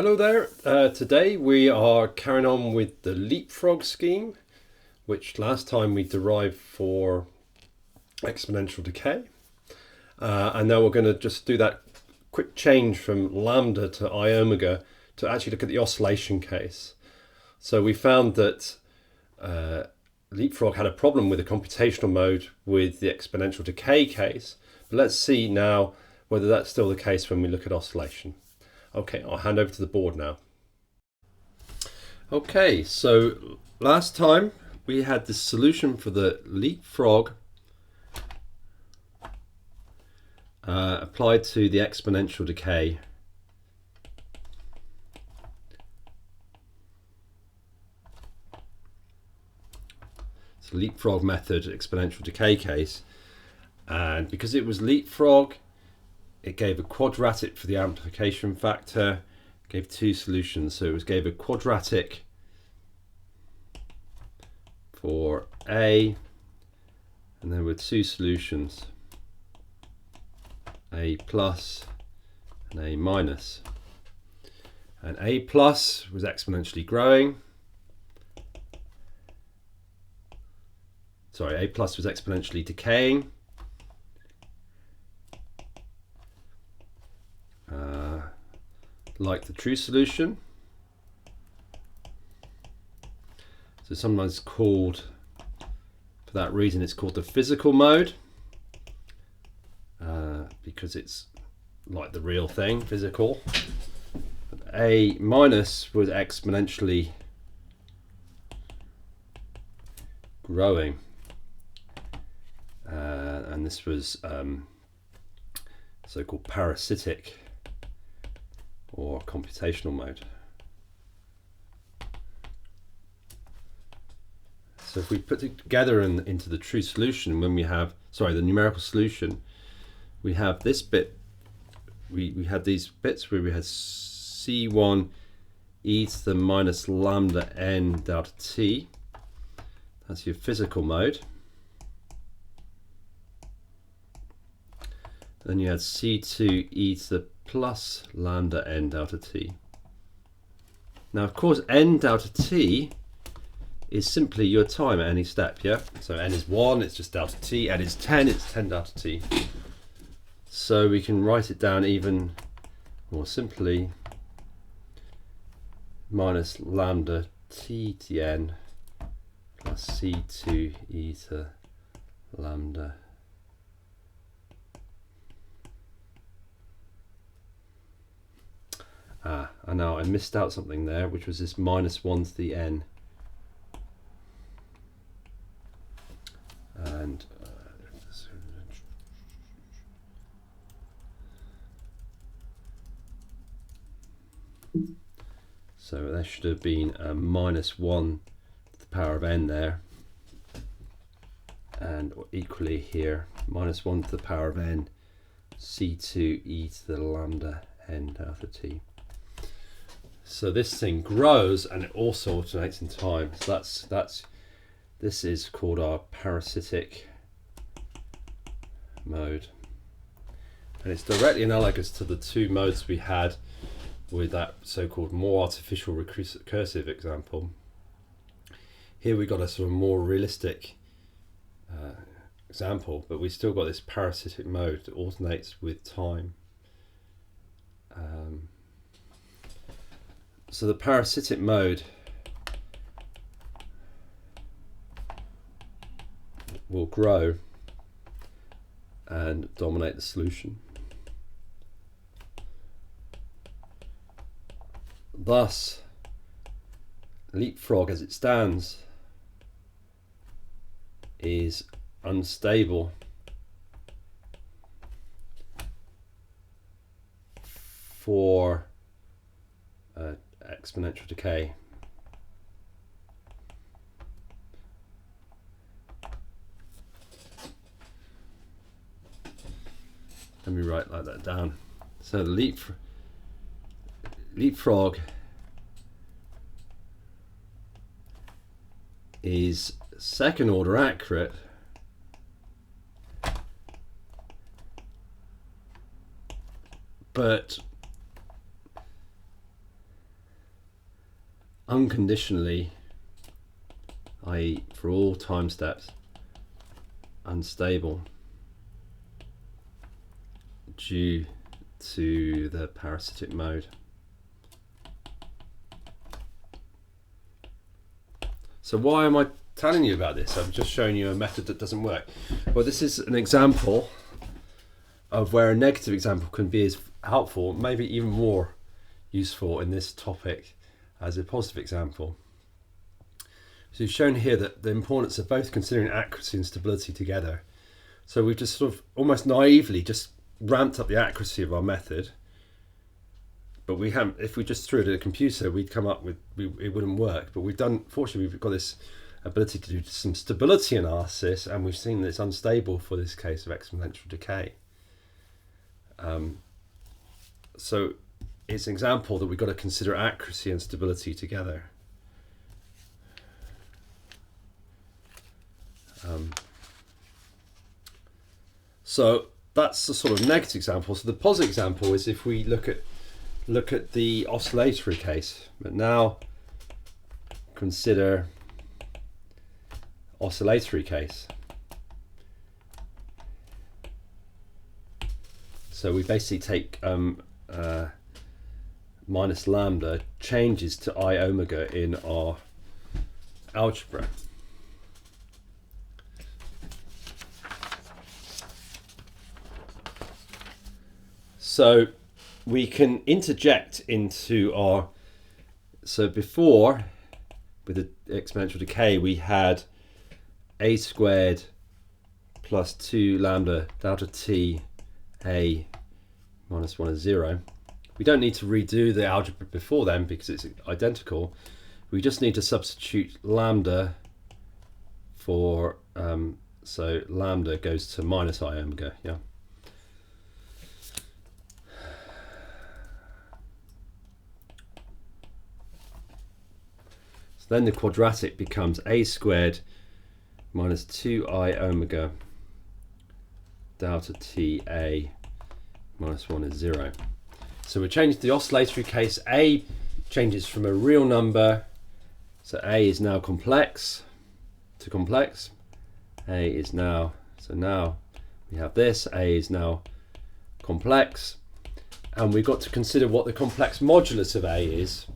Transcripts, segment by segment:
Hello there. Today we are carrying on with the leapfrog scheme, which last time we derived for exponential decay. And now we're going to just do that quick change from lambda to I omega to actually look at the oscillation case. So we found that leapfrog had a problem with the computational mode with the exponential decay case. But let's see now whether that's still the case when we look at oscillation. Okay, I'll hand over to the board now. Okay, so last time we had the solution for the leapfrog applied to the exponential decay. It's a leapfrog method exponential decay case, and because it was leapfrog, it gave a quadratic for the amplification factor, gave two solutions. So it gave a quadratic for A, and there were two solutions, A plus and A minus. And A plus was exponentially growing. Sorry, A plus was exponentially decaying. Like the true solution. So sometimes called, for that reason, it's called the physical mode, because it's like the real thing, physical. But A minus was exponentially growing, and this was so-called parasitic or computational mode. So if we put it together into the true solution, when we have, sorry, the numerical solution, we have this bit, we had these bits where we had C1 e to the minus lambda n delta t. That's your physical mode. Then you had C2 e to the plus lambda n delta t. Now, of course, n delta t is simply your time at any step, yeah? So n is 1, it's just delta t. N is 10, it's 10 delta t. So we can write it down even more simply, minus lambda t to the n plus c2 e to lambda . And now I missed out something there, which was this minus 1 to the n. And so there should have been a minus 1 to the power of n there. And equally here, minus 1 to the power of n, c2 e to the lambda n delta t. So this thing grows and it also alternates in time. So this is called our parasitic mode. And it's directly analogous to the two modes we had with that so-called more artificial recursive example. Here we got a sort of more realistic example, but we still got this parasitic mode that alternates with time. So the parasitic mode will grow and dominate the solution. Thus, leapfrog as it stands is unstable for exponential decay. Let me write that down. So the leapfrog is second order accurate, but unconditionally, i.e. for all time steps, unstable due to the parasitic mode. So why am I telling you about this? I'm just showing you a method that doesn't work. Well, this is an example of where a negative example can be as helpful, maybe even more useful in this topic as a positive example. So you've shown here that the importance of both considering accuracy and stability together. So we've just sort of almost naively just ramped up the accuracy of our method, but we haven't. If we just threw it at a computer, we'd come up with it wouldn't work. But fortunately, we've got this ability to do some stability analysis, and we've seen that it's unstable for this case of exponential decay. So it's an example that we've got to consider accuracy and stability together. So that's the sort of negative example. So the positive example is if we look at the oscillatory case, but now consider oscillatory case. So we basically take minus lambda changes to I omega in our algebra. So we can interject into our, so before with the exponential decay we had a squared plus 2 lambda delta t a minus 1 is 0. We don't need to redo the algebra before then because it's identical. We just need to substitute lambda for, so lambda goes to minus I omega, yeah. Then the quadratic becomes a squared minus 2I omega delta t a minus 1 is 0. So we change the oscillatory case. A changes from a real number, so A is now complex to complex. A is now, so now we have this, A is now complex, and we've got to consider what the complex modulus of A is.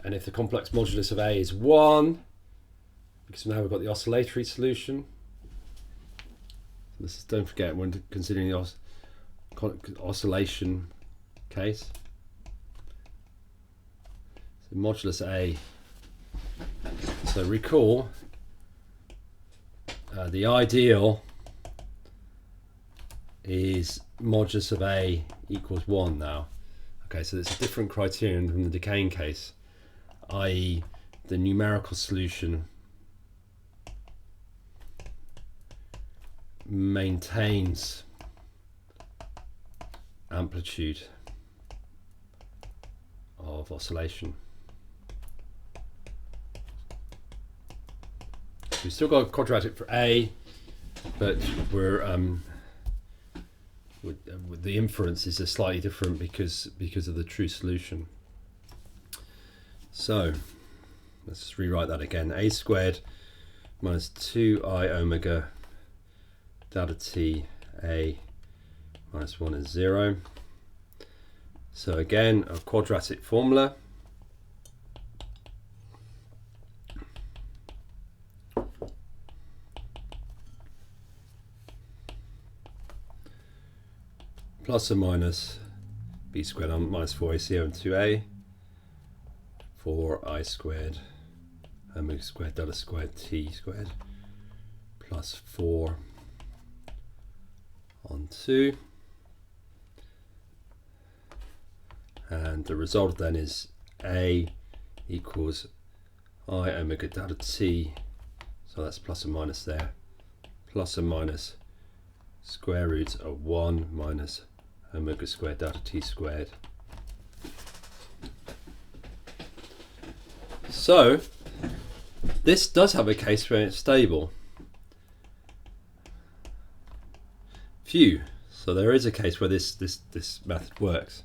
And if the complex modulus of A is 1, because now we've got the oscillatory solution. This is, don't forget when considering the oscillation case. So modulus A. So recall the ideal is modulus of A equals 1 now. Okay, so there's a different criterion from the decaying case, i.e. the numerical solution maintains amplitude of oscillation. We've still got a quadratic for A, but we're with the inference is slightly different because of the true solution. So let's just rewrite that again. A squared minus 2I omega delta t a minus 1 is 0. So again, a quadratic formula. Plus or minus b squared on minus 4ac over 2a, 4I squared omega squared delta squared t squared plus 4 on 2, and the result then is A equals I omega delta t, so that's plus or minus there, plus or minus square root of 1 minus omega squared delta t squared. So this does have a case where it's stable. Phew. So there is a case where this method works.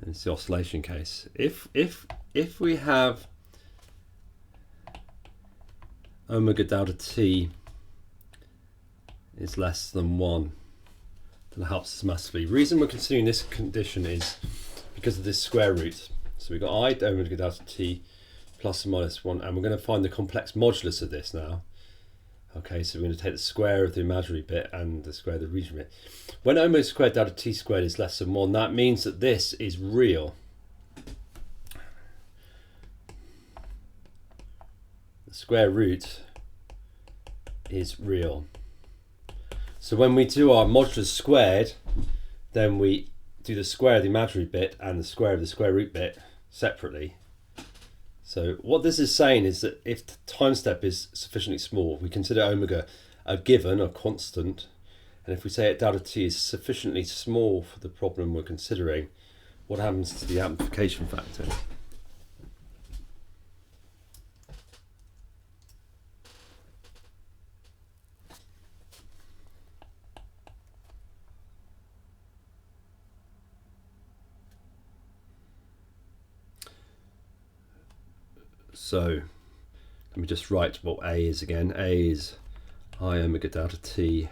It's the oscillation case. If if we have omega delta t is less than 1, then it helps us massively. The reason we're considering this condition is because of this square root. So we've got I omega delta t plus or minus 1, and we're going to find the complex modulus of this now. Okay, so we're going to take the square of the imaginary bit and the square of the region bit. When omega squared delta t squared is less than 1, that means that this is real. The square root is real. So when we do our modulus squared, then we do the square of the imaginary bit and the square of the square root bit separately. So what this is saying is that if the time step is sufficiently small, we consider omega a given, a constant, and if we say that delta t is sufficiently small for the problem we're considering, what happens to the amplification factor? So let me just write what A is again. A is I omega delta t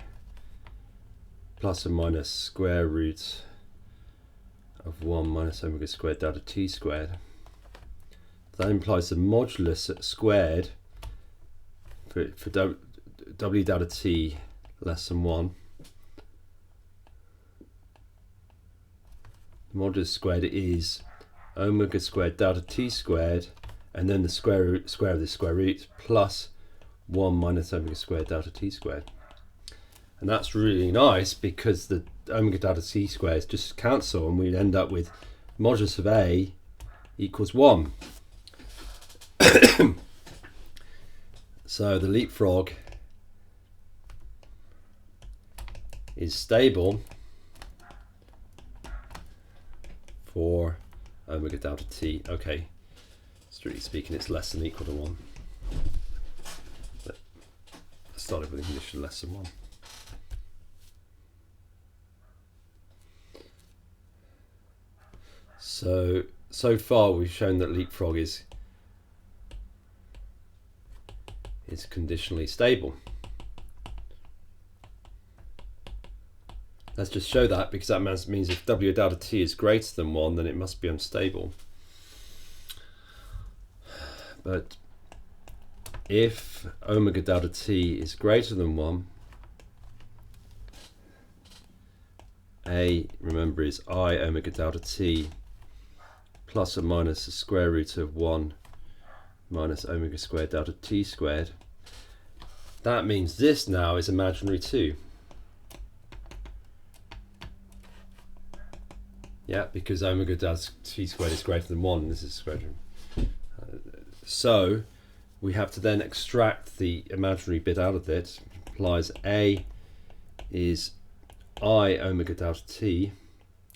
plus or minus square root of 1 minus omega squared delta t squared. That implies the modulus squared for w delta t less than 1. Modulus squared is omega squared delta t squared, and then the square of the square root plus 1 minus omega squared delta t squared. And that's really nice because the omega delta t squares just cancel and we end up with modulus of A equals 1. So the leapfrog is stable for omega delta t. Okay. Strictly speaking, it's less than or equal to 1. But I started with a condition less than 1. So far we've shown that leapfrog is conditionally stable. Let's just show that, because that means if w delta t is greater than 1, then it must be unstable. But if omega delta t is greater than 1, A, remember, is I omega delta t plus or minus the square root of 1 minus omega squared delta t squared. That means this now is imaginary too. Yeah, because omega delta t squared is greater than 1, and this is square root. So we have to then extract the imaginary bit out of it. It implies A is I omega delta t,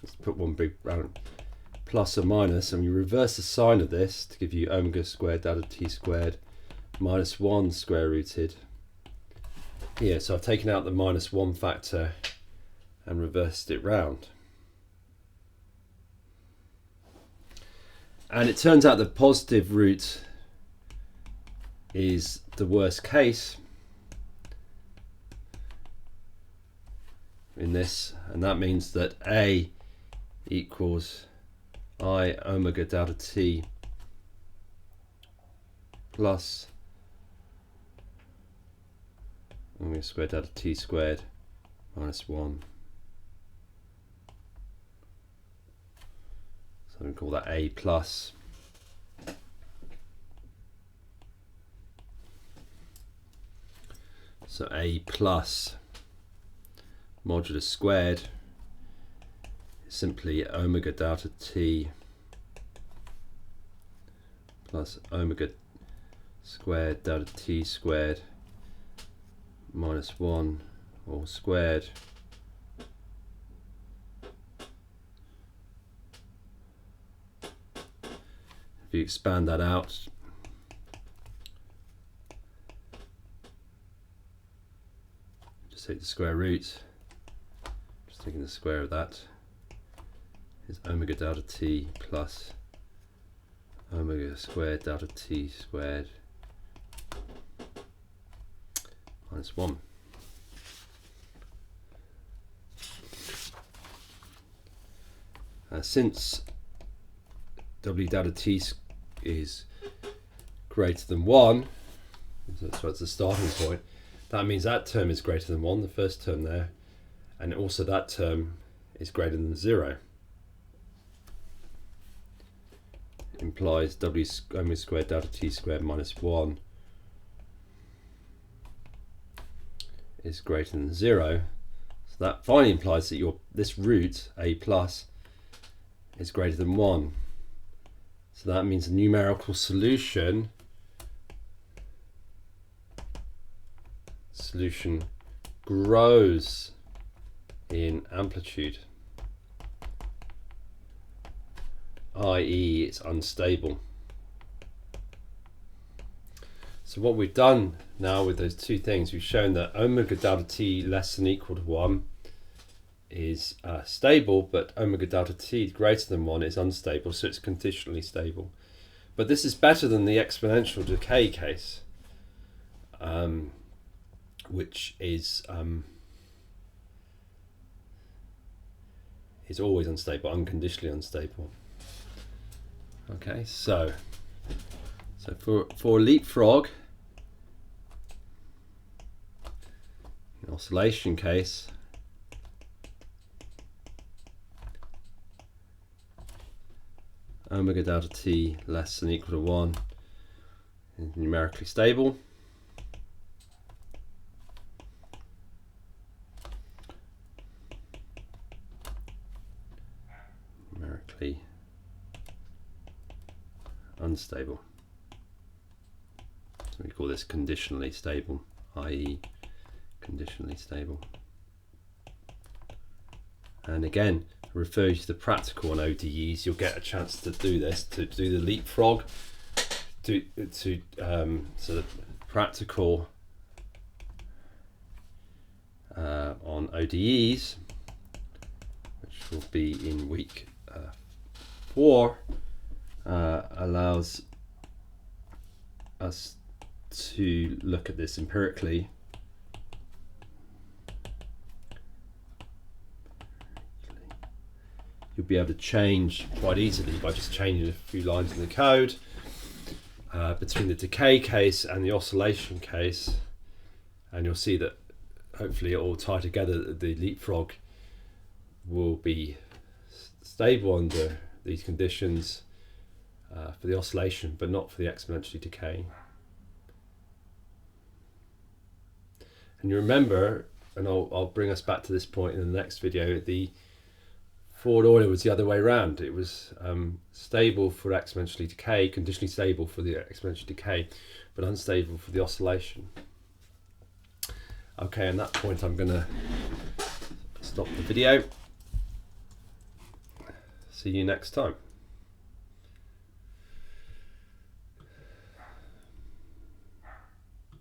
let's put one big round, plus or minus, and we reverse the sign of this to give you omega squared delta t squared minus 1 square rooted here. So I've taken out the minus 1 factor and reversed it round. And it turns out the positive root is the worst case in this, and that means that A equals I omega delta t plus omega squared delta t squared minus 1. So we call that A plus. So A plus modulus squared is simply omega delta t plus omega squared delta t squared minus 1 all squared if you expand that out, just take the square root, just taking the square of that is omega delta t plus omega squared delta t squared minus 1. Since w delta t is greater than 1, so it's the starting point, that means that term is greater than 1, the first term there, and also that term is greater than 0. Implies w omega squared delta t squared minus 1 is greater than 0. So that finally implies that this root, a plus, is greater than 1. So that means the numerical solution grows in amplitude, i.e. it's unstable. So what we've done now with those two things, we've shown that omega delta t less than or equal to 1 is stable, but omega delta t greater than 1 is unstable, so it's conditionally stable. But this is better than the exponential decay case, which is always unstable, unconditionally unstable. Okay, so for leapfrog, in oscillation case, omega delta t less than or equal to 1 is numerically stable. Numerically unstable. So we call this conditionally stable, i.e. conditionally stable. And again, refer you to the practical on ODEs. You'll get a chance to do this, to do the leapfrog, so the practical on ODEs, which will be in week 4, allows us to look at this empirically. You'll be able to change quite easily by just changing a few lines in the code between the decay case and the oscillation case, and you'll see that hopefully it all tie together. The leapfrog will be stable under these conditions for the oscillation, but not for the exponentially decay. And you remember, and I'll bring us back to this point in the next video, the forward order was the other way around. It was stable for exponentially decay, conditionally stable for the exponential decay, but unstable for the oscillation. Okay, at that point I'm going to stop the video. See you next time.